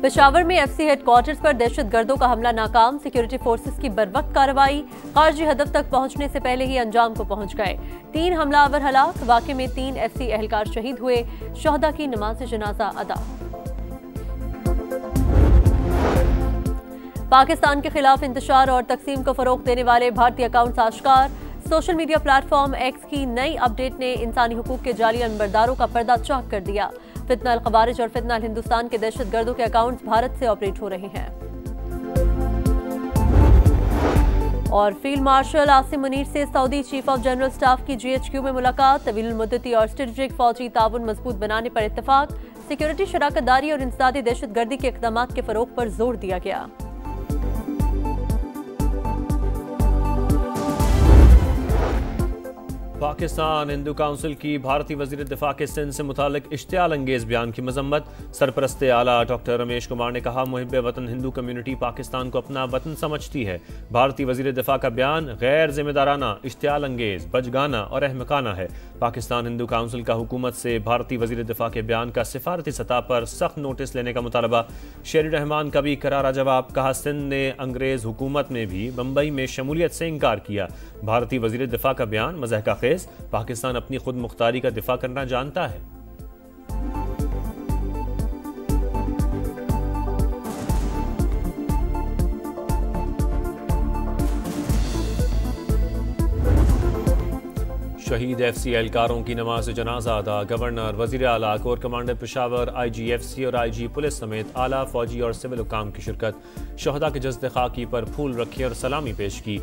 पेशावर में FC headquarters पर दहशतगर्दों का हमला नाकाम, सिक्योरिटी फोर्सेस की बरवक्त कार्रवाई, खारजी हदफ तक पहुंचने से पहले ही अंजाम को पहुंच गए। 3 हमलावर हलाक, वाक़े में 3 एफसी एहलकार शहीद हुए, शहदा की नमाज जनाजा अदा। पाकिस्तान के खिलाफ इंतशार और तकसीम को फरोग देने वाले भारतीय अकाउंट्स आश्कार, सोशल मीडिया प्लेटफॉर्म एक्स की नई अपडेट ने इंसानी हुकूक के जाली नंबरदारों का पर्दा चाक कर दिया। फितना अल खवारिज और फितना अल हिंदुस्तान के दहशतगर्दों के अकाउंट्स भारत से ऑपरेट हो रहे हैं। और फील्ड मार्शल आसिम मुनीर से Saudi chief of general staff की GHQ में मुलाकात, तवील मुद्दती और स्ट्रेटेजिक फौजी ताउन मजबूत बनाने पर इत्तेफाक, सिक्योरिटी शराकतदारी और इंसदादी दहशतगर्दी के इक़दामात के फरोग पर जोर दिया गया। पाकिस्तान हिंदू काउंसिल की भारतीय वज़ीर दिफा के सिंध से मुतालिक इश्तियाल अंगेज बयान की मजम्मत। सरपरस्त आला डॉक्टर रमेश कुमार ने कहा, मुहिब वतन हिंदू कम्युनिटी पाकिस्तान को अपना वतन समझती है। भारतीय वज़ीर दिफा का बयान गैर जिम्मेदाराना, इश्तियाल अंगेज, बजगाना और अहमकाना है। पाकिस्तान हिंदू काउंसिल का हुकूमत से भारतीय वज़ीर दिफा के बयान का सिफारती सतह पर सख्त नोटिस लेने का मुतालबा। शेर रहमान का भी करारा जवाब, कहा सिंध ने अंग्रेज हुकूमत में भी बम्बई में शमूलियत से इनकार किया। भारतीय वज़ीर दिफा का बयान मज़ह का खेज, पाकिस्तान अपनी खुद मुख्तारी का दिफा करना जानता है। शहीद एफसी एहलकारों की नमाज जनाजा अदा, गवर्नर, वजीर आला, कोर कमांडर पेशावर, IGFC और IG पुलिस समेत आला फौजी और सिविल हुकाम की शिरकत। शहदा के जस्द खाकी पर फूल रखे और सलामी पेश की।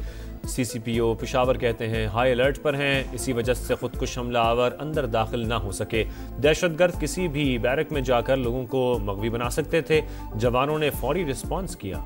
CCPO पेशावर कहते हैं हाई अलर्ट पर हैं, इसी वजह से खुदकुश हमलावर अंदर दाखिल ना हो सके। दहशतगर्द किसी भी बैरक में जाकर लोगों को मगवी बना सकते थे, जवानों ने फौरी रिस्पॉन्स किया।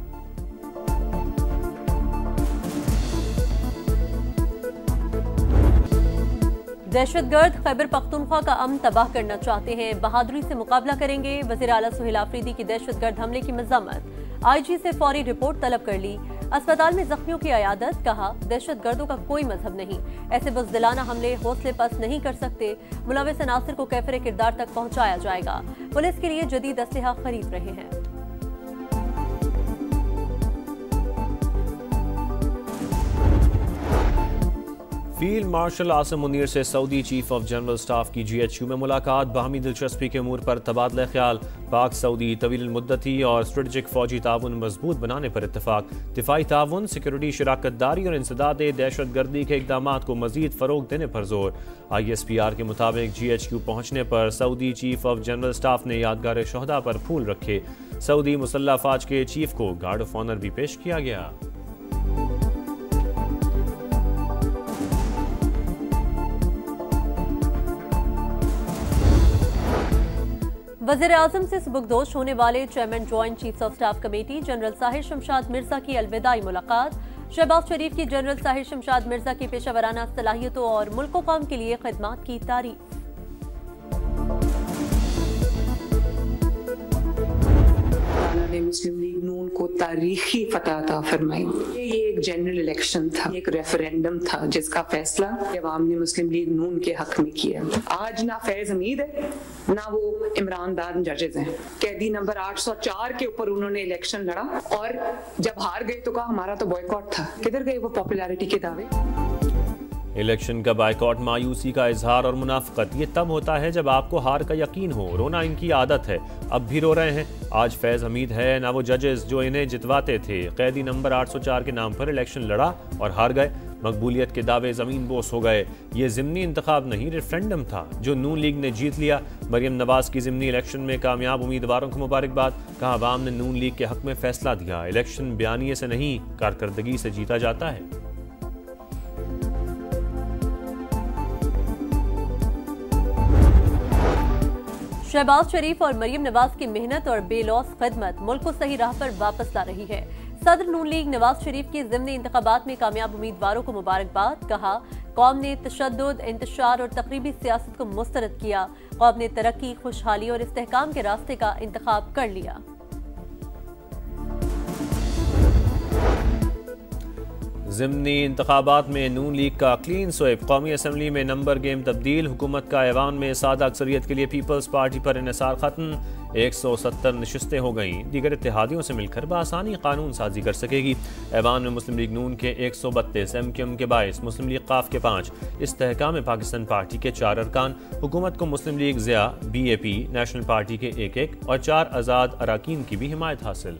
दहशतगर्द खैबर पख्तूनख्वा का अमन तबाह करना चाहते हैं, बहादुरी से मुकाबला करेंगे। वज़ीर आला सुहेल आफरीदी की दहशतगर्द हमले की मज़म्मत, IG से फौरी रिपोर्ट तलब कर ली। अस्पताल में जख्मियों की अयादत, कहा दहशतगर्दों का कोई मजहब नहीं, ऐसे बुज़दिलाना हमले हौसले पस्त नहीं कर सकते। मुलविस अनासिर को कैफरे किरदार तक पहुंचाया जाएगा। पुलिस के लिए जदीद असलहा खरीद रहे हैं। फील्ड मार्शल आसिम मुनीर से Saudi chief of general staff की GHQ में मुलाकात, बाहमी दिलचस्पी के अमूर पर तबादला ख्याल। पाक सऊदी तवील मुद्दती और स्ट्रेटेजिक फौजी ताउन मजबूत बनाने पर इत्तेफाक। दिफाई ताउन, सिक्योरिटी शराकतदारी और इंसदाद दहशतगर्दी के इक़दामात को मजीद फ़रोग देने पर जोर। ISPR के मुताबिक GHQ पहुंचने पर Saudi chief of general staff ने यादगार शहदा पर फूल रखे। सऊदी मुसल्लह फ़ौज के चीफ को गार्ड ऑफ ऑनर भी पेश किया गया। वज़ीर आज़म से सुबुकदोश होने वाले chairman joint chiefs of staff committee general Sahir Shamshad Mirza की अलविदाई मुलाकात। शहबाज शरीफ की जनरल साहिर शमशाद मिर्जा की पेशावराना सलाहियतों और मुल्क व कौम के लिए खिदमात की तारीफ। ने मुस्लिम लीग नून को तारीखी फतह अता फरमाई। ये एक जनरल इलेक्शन था, एक रेफरेंडम था जिसका फैसला अवाम ने मुस्लिम लीग नून के हक में किया। आज ना फैज हमीद है ना वो इमरान दान जजेस हैं। कैदी नंबर 804 के ऊपर उन्होंने इलेक्शन लड़ा और जब हार गए तो कहा हमारा तो बॉयकॉट था। किधर गए वो पॉपुलैरिटी के दावे? इलेक्शन का बायकॉट मायूसी का इजहार और मुनाफकत, ये तब होता है जब आपको हार का यकीन हो। रोना इनकी आदत है, अब भी रो रहे हैं। आज फैज हमीद है ना वो जजेस जो इन्हें जितवाते थे। कैदी नंबर 804 के नाम पर इलेक्शन लड़ा और हार गए। मकबूलियत के दावे ज़मीन बोस हो गए। ये ज़िमनी इंतखाब नहीं, रेफरेंडम था जो नून लीग ने जीत लिया। मरियम नवाज की ज़िमनी इलेक्शन में कामयाब उम्मीदवारों को मुबारकबाद, कहा अवाम ने नून लीग के हक में फैसला दिया। इलेक्शन बयानिए से नहीं, कारकर्दगी से जीता जाता है। शहबाज शरीफ और मरियम नवाज की मेहनत और बेलौस खिदमत मुल्क को सही राह पर वापस ला रही है। सदर नून लीग नवाज शरीफ की ज़िमनी इंतखाबात में कामयाब उम्मीदवारों को मुबारकबाद, कहा कौम ने तशद्दुद, इंतशार और तकरीबी सियासत को मुस्तरद किया। कौम ने तरक्की, खुशहाली और इस्तेहकाम के रास्ते का इंतखाब कर लिया। ज़िमनी इंतखाबात में नून लीग का क्लीन स्वीप, कौमी असम्बली में नंबर गेम तब्दील, हुकूमत का ऐवान में सादा अक्सरियत के लिए पीपल्स पार्टी पर इन्हिसार खत्म, 170 नशिस्तें हो गईं, दीगर इत्तेहादियों से मिलकर बआसानी कानून साजी कर सकेगी। ऐवान में मुस्लिम लीग नून के 132, MQM के 22, मुस्लिम लीग काफ के 5, इस्तेहकाम पाकिस्तान पार्टी के 4 अरकान, हुकूमत को मुस्लिम लीग ज़िया, BAP, नेशनल पार्टी के 1-1 और 4 आज़ाद अराकीन की भी हिमायत हासिल।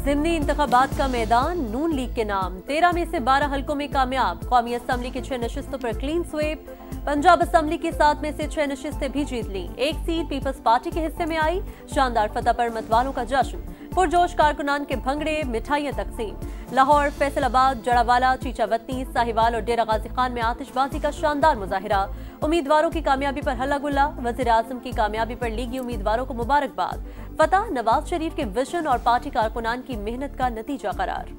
ज़िमनी इंतखाबात का मैदान नून लीग के नाम, 13 में से 12 हल्कों में कामयाब, कौमी असम्बली की 6 नशिस्तों पर क्लीन स्वीप, पंजाब असम्बली की 7 में से 6 नशिस्तें भी जीत ली, 1 सीट पीपल्स पार्टी के हिस्से में आई, शानदार फतह पर मतवालों का जश्न, पुरजोश कारकुनान के भंगड़े, मिठाइयां तकसीम, लाहौर, फैसलाबाद, जड़ावाला, चीचावतनी, साहिवाल और डेरा गाजी खान में आतिशबाजी का शानदार मुजाहिरा, उम्मीदवारों की कामयाबी पर हल्ला गुल्ला, वज़ीर आज़म की कामयाबी पर लीगी उम्मीदवारों को मुबारकबाद, फतह नवाज शरीफ के विजन और पार्टी कारकुनान की मेहनत का नतीजा करार।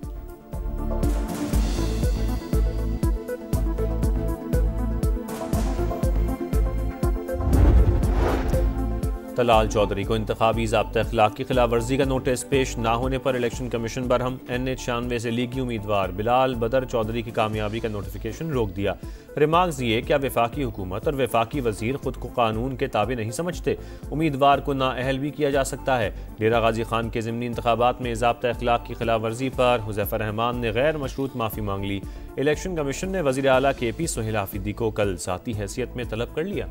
तलाल चौधरी को इंतखाबी ज़ाब्ता अखलाक की खिलाफ वर्जी का नोटिस पेश न होने पर इलेक्शन कमीशन बरहम, NH96 से लीगी उम्मीदवार बिलाल बदर चौधरी की कामयाबी का नोटिफिकेशन रोक दिया। रिमार्क्स ये क्या वफाकी हुकूमत और वफाकी वजीर खुद को कानून के ताबे नहीं समझते, उम्मीदवार को नाअहल भी किया जा सकता है। डेरा गाजी खान के ज़िमनी इंतखाबात में ज़ाब्ता अखलाक की खिलाफ वर्जी पर हुज़ैफर रहमान ने गैर मशरूत माफ़ी मांग ली। इलेक्शन कमीशन ने वज़ीर आला KP सोहेल हाफिदी को कल साथी हैसियत में तलब कर लिया।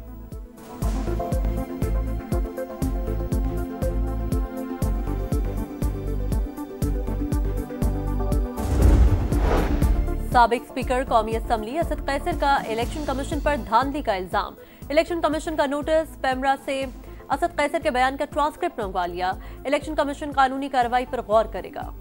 साबिक स्पीकर कौमी असम्बली असद कैसर का इलेक्शन कमीशन पर धांधली का इल्जाम, इलेक्शन कमीशन का नोटिस, पैमरा से असद कैसर के बयान का ट्रांसक्रिप्ट मंगवा लिया, इलेक्शन कमीशन कानूनी कार्रवाई पर गौर करेगा।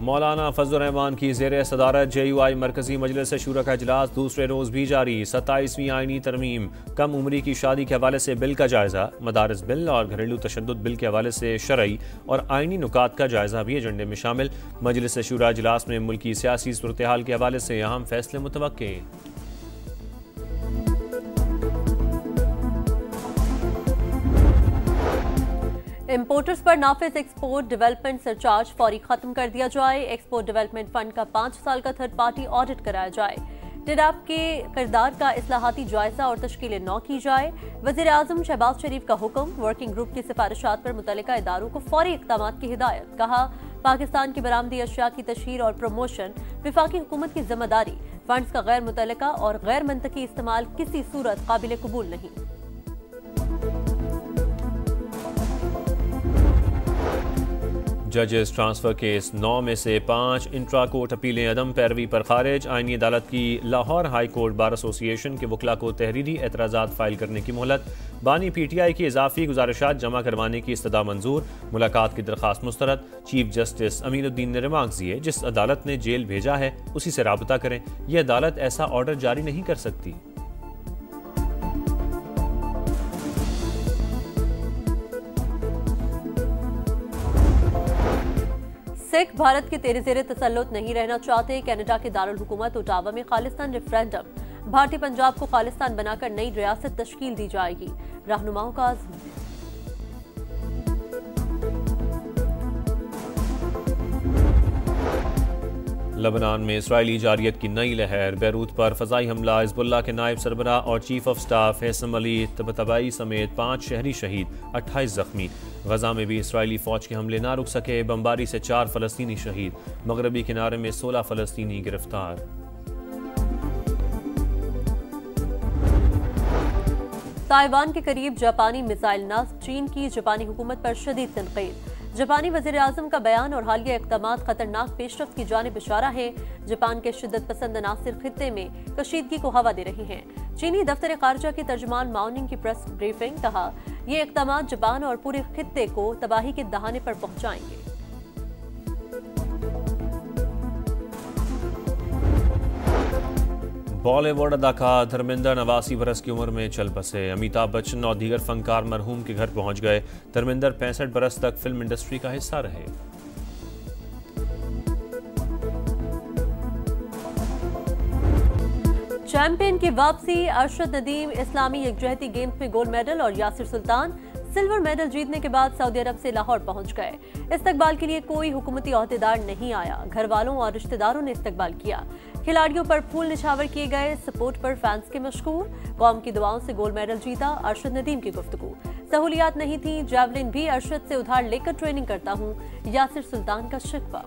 मौलाना फजलुर रहमान की ज़ेर सदारत JUI मरकजी मजलिस शूरा का इजलास दूसरे रोज़ भी जारी, 27वीं आईनी तरमीम, कम उम्री की शादी के हवाले से बिल का जायज़ा, मदारिस बिल और घरेलू तशद्दुद बिल के हवाले से शरई और आईनी नुकात का जायज़ा भी एजेंडे में शामिल। मजलिस शूरा इजलास में मुल्की सियासी सूरत हाल के हवाले से अहम फैसले मुतवक्के। इम्पोर्टर्स पर नाफिज एक्सपोर्ट डेवलपमेंट सरचार्ज फौरी खत्म कर दिया जाए, एक्सपोर्ट डेवलपमेंट फंड का 5 साल का थर्ड पार्टी ऑडिट कराया जाए, टेडाप के किरदार का इस्लाहाती जायजा और तश्कील नौ की जाए। वज़ीर आज़म शहबाज शरीफ का हुक्म, वर्किंग ग्रुप की सिफारिशात पर मुतल्लिका इदारों को फौरी इक़दामात की हिदायत, कहा पाकिस्तान की बरामदी अशिया की तशहीर और प्रमोशन वफाकी हुकूमत की जिम्मेदारी, फंड्स का गैर मुतल्लिका और गैर मंतकी इस्तेमाल किसी सूरत काबिल कबूल नहीं। जजेस ट्रांसफर केस 9 में से 5, इंट्रा कोर्ट अपीलें अदम पैरवी पर खारिज, आईनी अदालत की Lahore high court bar association के वकला को तहरीरी एतराज़ात फाइल करने की मोहलत, बानी PTI की इजाफी गुजारिशात जमा करवाने की इस्तदा मंजूर, मुलाकात की दरख्वास्त मुस्तरद, चीफ जस्टिस अमीनुद्दीन ने रिमार्क्स दिए जिस अदालत ने जेल भेजा है उसी से राबता करें, यह अदालत ऐसा ऑर्डर जारी नहीं कर सकती। सिख भारत के तेरे ज़ेरे तसल्लुत नहीं रहना चाहते, कनाडा के दारुल हुकूमत ओटावा में खालिस्तान रेफरेंडम, भारतीय पंजाब को खालिस्तान बनाकर नई रियासत तश्कील दी जाएगी, रहनुमाओं का आज़म। लबनान में इसराइली जारियत की नई लहर, बैरूत पर फजाई हमला, हिज़्बुल्लाह के नायब सरबराह और chief of staff Haytham Ali Tabatabai समेत 5 शहरी शहीद, 28 जख्मी। गजा में भी इसराइली फौज के हमले ना रुक सके, बमबारी से 4 फलस्तीनी शहीद, मगरबी किनारे में 16 फलस्तीनी गिरफ्तार। ताइवान के करीब जापानी मिसाइल नस्ब, चीन की जापानी हुकूमत पर शदीद तनकीद, जापानी वज़ीर आज़म का बयान और हालिया इक़दामात खतरनाक पेशरफ्त की जानिब इशारा है, जापान के शिद्दत पसंद अनासिर खित्ते में कशीदगी को हवा दे रही हैं। चीनी दफ्तर खारजा के तर्जुमान माओनिंग की प्रेस ब्रीफिंग, कहा ये इक़दामात जापान और पूरे खित्ते को तबाही के दहाने पर पहुंचाएंगे। बॉलीवुड अदाकार धर्मेंद्र 89 बरस की उम्र में चल बसे। अमिताभ बच्चन और दीगर फनकार मरहूम के घर पहुंच गए। धर्मेंद्र 65 बरस तक फिल्म इंडस्ट्री का हिस्सा रहे। चैंपियन की वापसी। अरशद नदीम इस्लामी यकजहती गेम्स में गोल्ड मेडल और यासिर सुल्तान सिल्वर मेडल जीतने के बाद सऊदी अरब से लाहौर पहुंच गए। इस्तकबाल के लिए कोई हुकूमती ओहदेदार नहीं आया। घर वालों और रिश्तेदारों ने इस्तकबाल किया। खिलाड़ियों पर फूल निछावर किए गए। सपोर्ट पर फैंस के मशकूर। कौम की दुआओं से गोल्ड मेडल जीता। अरशद नदीम की गुफ्तगू। सहूलियात नहीं थी। जैवलिन भी अरशद से उधार लेकर ट्रेनिंग करता हूं। यासिर सुल्तान का शिकवा।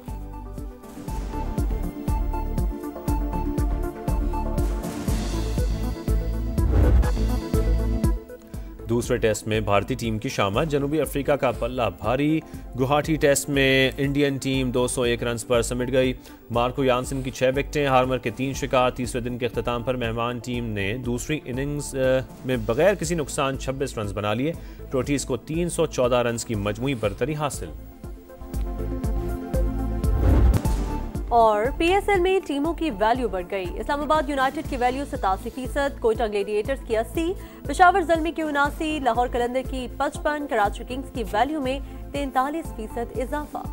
दूसरे टेस्ट में भारतीय टीम की शामत। जनूबी अफ्रीका का पल्ला भारी। गुवाहाटी टेस्ट में इंडियन टीम 201 रन पर सिमट गई। मार्को यानसन की 6 विकेटें, हार्मर के 3 शिकार। तीसरे दिन के अख्ताम पर मेहमान टीम ने दूसरी इनिंग्स में बगैर किसी नुकसान 26 रन बना लिए। प्रोटीज को 314 रन की मजमूई बरतरी हासिल। और पीएसएल में टीमों की वैल्यू बढ़ गई। इस्लामाबाद यूनाइटेड की वैल्यू 87%, कोयटा ग्लेडिएटर्स की 80%, पेशावर ज़ल्मी की 79%, लाहौर कलंदर की 55%, कराची किंग्स की वैल्यू में 43% इजाफा।